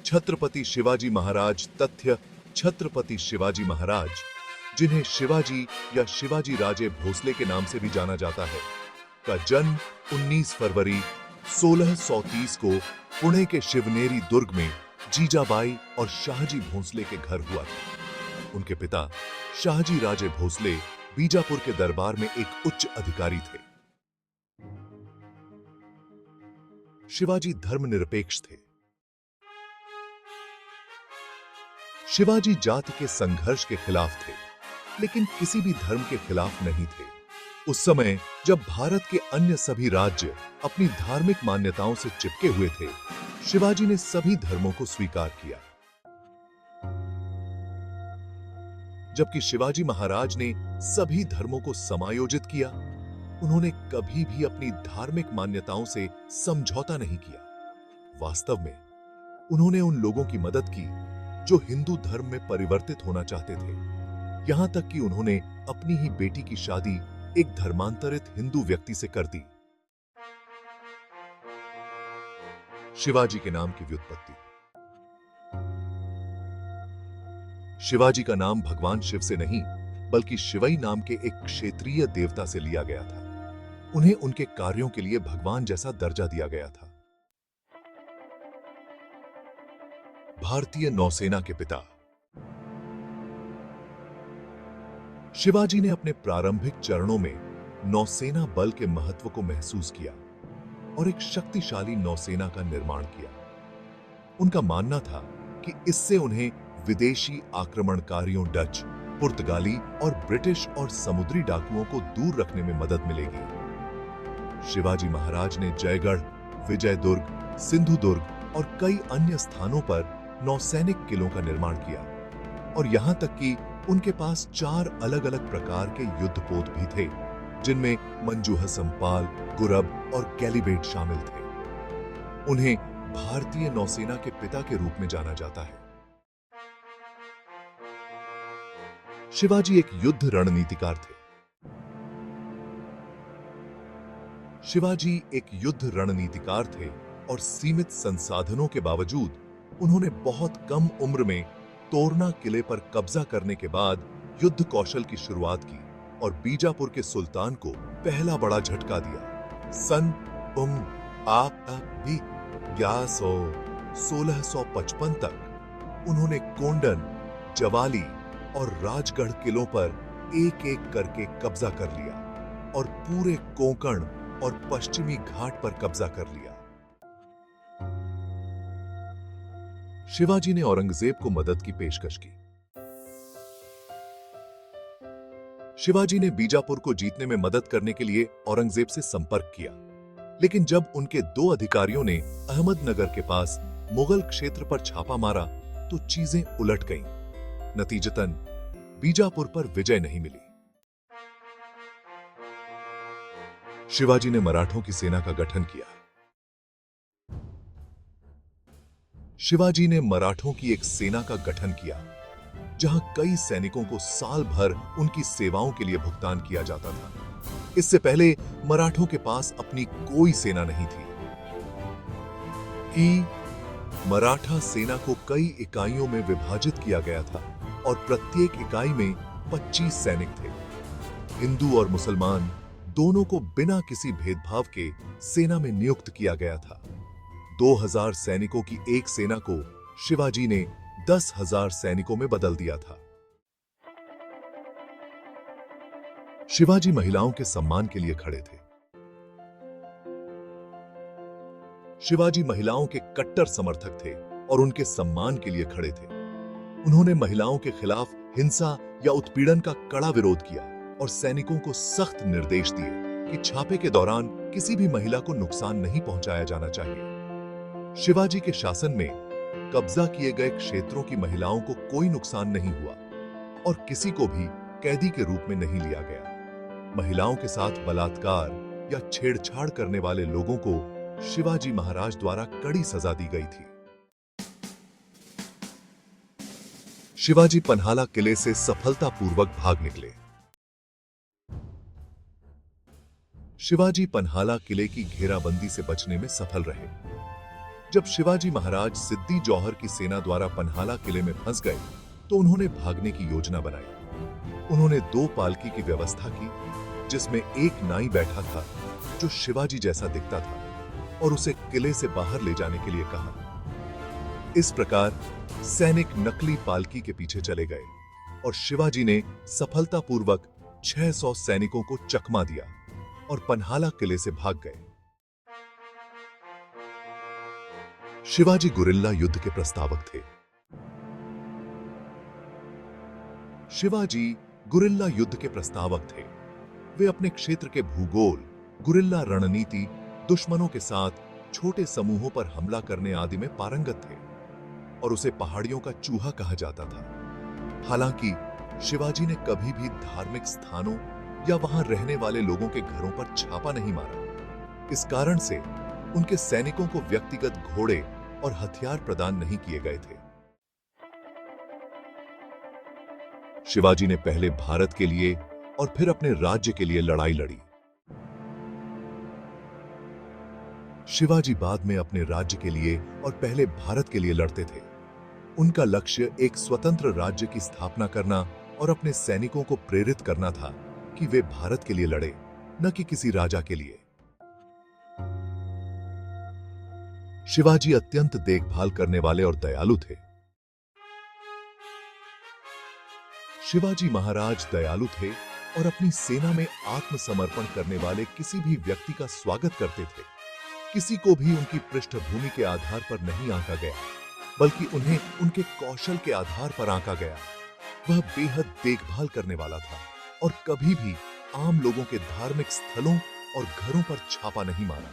छत्रपति शिवाजी महाराज तथ्य छत्रपति शिवाजी महाराज, जिन्हें शिवाजी या शिवाजी राजे भोसले के नाम से भी जाना जाता है, का जन्म 19 फरवरी 1630 को पुणे के शिवनेरी दुर्ग में जीजाबाई और शाहजी भोसले के घर हुआ था। उनके पिता शाहजी राजे भोसले बीजापुर के दरबार में एक उच्च अधिकारी थे। शिवाजी धर्मनिरपेक्ष थे। शिवाजी जाति के संघर्ष के खिलाफ थे, लेकिन किसी भी धर्म के खिलाफ नहीं थे। उस समय जब भारत के अन्य सभी राज्य अपनी धार्मिक मान्यताओं से चिपके हुए थे, शिवाजी ने सभी धर्मों को स्वीकार किया। जबकि शिवाजी महाराज ने सभी धर्मों को समायोजित किया, उन्होंने कभी भी अपनी धार्मिक मान्यताओं से समझौता नहीं किया। वास्तव में उन्होंने उन लोगों की मदद की जो हिंदू धर्म में परिवर्तित होना चाहते थे। यहां तक कि उन्होंने अपनी ही बेटी की शादी एक धर्मांतरित हिंदू व्यक्ति से कर दी। शिवाजी के नाम की व्युत्पत्ति। शिवाजी का नाम भगवान शिव से नहीं, बल्कि शिवई नाम के एक क्षेत्रीय देवता से लिया गया था। उन्हें उनके कार्यों के लिए भगवान जैसा दर्जा दिया गया था। भारतीय नौसेना के पिता। शिवाजी ने अपने प्रारंभिक चरणों में नौसेना बल के महत्व को महसूस किया और एक शक्तिशाली नौसेना का निर्माण किया। उनका मानना था कि इससे उन्हें विदेशी आक्रमणकारियों डच, पुर्तगाली और ब्रिटिश और समुद्री डाकुओं को दूर रखने में मदद मिलेगी। शिवाजी महाराज ने जयगढ़, विजयदुर्ग, सिंधुदुर्ग और कई अन्य स्थानों पर नौसैनिक किलों का निर्माण किया और यहां तक कि उनके पास 4 अलग-अलग प्रकार के युद्धपोत भी थे, जिनमें मंजूह संपाल, गुरब और कैलिबेट शामिल थे। उन्हें भारतीय नौसेना के पिता के रूप में जाना जाता है। शिवाजी एक युद्ध रणनीतिकार थे। शिवाजी एक युद्ध रणनीतिकार थे और सीमित संसाधनों के बावजूद उन्होंने बहुत कम उम्र में तोरना किले पर कब्जा करने के बाद युद्ध कौशल की शुरुआत की और बीजापुर के सुल्तान को पहला बड़ा झटका दिया। सन 1655 तक उन्होंने कोंडन, जवाली और राजगढ़ किलों पर एक-एक करके कब्जा कर लिया और पूरे कोंकण और पश्चिमी घाट पर कब्जा कर लिया। शिवाजी ने औरंगजेब को मदद की पेशकश की। शिवाजी ने बीजापुर को जीतने में मदद करने के लिए औरंगजेब से संपर्क किया, लेकिन जब उनके 2 अधिकारियों ने अहमदनगर के पास मुगल क्षेत्र पर छापा मारा तो चीजें उलट गईं। नतीजतन बीजापुर पर विजय नहीं मिली। शिवाजी ने मराठों की सेना का गठन किया। शिवाजी ने मराठों की एक सेना का गठन किया, जहां कई सैनिकों को साल भर उनकी सेवाओं के लिए भुगतान किया जाता था। इससे पहले मराठों के पास अपनी कोई सेना नहीं थी। मराठा सेना को कई इकाइयों में विभाजित किया गया था और प्रत्येक इकाई में 25 सैनिक थे। हिंदू और मुसलमान दोनों को बिना किसी भेदभाव के सेना में नियुक्त किया गया था। 2000 सैनिकों की एक सेना को शिवाजी ने 10,000 सैनिकों में बदल दिया था। शिवाजी महिलाओं के सम्मान के लिए खड़े थे। शिवाजी महिलाओं के कट्टर समर्थक थे और उनके सम्मान के लिए खड़े थे। उन्होंने महिलाओं के खिलाफ हिंसा या उत्पीड़न का कड़ा विरोध किया और सैनिकों को सख्त निर्देश दिए कि छापे के दौरान किसी भी महिला को नुकसान नहीं पहुंचाया जाना चाहिए। शिवाजी के शासन में कब्जा किए गए क्षेत्रों की महिलाओं को कोई नुकसान नहीं हुआ और किसी को भी कैदी के रूप में नहीं लिया गया। महिलाओं के साथ बलात्कार या छेड़छाड़ करने वाले लोगों को शिवाजी महाराज द्वारा कड़ी सजा दी गई थी। शिवाजी पन्हाला किले से सफलतापूर्वक भाग निकले। शिवाजी पन्हाला किले की घेराबंदी से बचने में सफल रहे। जब शिवाजी महाराज सिद्दी जौहर की सेना द्वारा पन्हाला किले में फंस गए तो उन्होंने भागने की योजना बनाई। उन्होंने 2 पालकी की व्यवस्था की, जिसमें एक नाई बैठा था जो शिवाजी जैसा दिखता था, और उसे किले से बाहर ले जाने के लिए कहा। इस प्रकार सैनिक नकली पालकी के पीछे चले गए और शिवाजी ने सफलतापूर्वक 600 सैनिकों को चकमा दिया और पन्हाला किले से भाग गए। शिवाजी गुरिल्ला युद्ध के प्रस्तावक थे। शिवाजी गुरिल्ला युद्ध के प्रस्तावक थे। वे अपने क्षेत्र के भूगोल, गुरिल्ला रणनीति, दुश्मनों के साथ छोटे समूहों पर हमला करने आदि में पारंगत थे और उसे पहाड़ियों का चूहा कहा जाता था। हालांकि शिवाजी ने कभी भी धार्मिक स्थानों या वहां रहने वाले लोगों के घरों पर छापा नहीं मारा। इस कारण से उनके सैनिकों को व्यक्तिगत घोड़े और हथियार प्रदान नहीं किए गए थे। शिवाजी ने पहले भारत के लिए और फिर अपने राज्य के लिए लड़ाई लड़ी। शिवाजी बाद में अपने राज्य के लिए और पहले भारत के लिए लड़ते थे। उनका लक्ष्य एक स्वतंत्र राज्य की स्थापना करना और अपने सैनिकों को प्रेरित करना था कि वे भारत के लिए लड़े, न कि किसी राजा के लिए। शिवाजी अत्यंत देखभाल करने वाले और दयालु थे। शिवाजी महाराज दयालु थे और अपनी सेना में आत्मसमर्पण करने वाले किसी भी व्यक्ति का स्वागत करते थे। किसी को भी उनकी पृष्ठभूमि के आधार पर नहीं आंका गया, बल्कि उन्हें उनके कौशल के आधार पर आंका गया। वह बेहद देखभाल करने वाला था और कभी भी आम लोगों के धार्मिक स्थलों और घरों पर छापा नहीं मारा।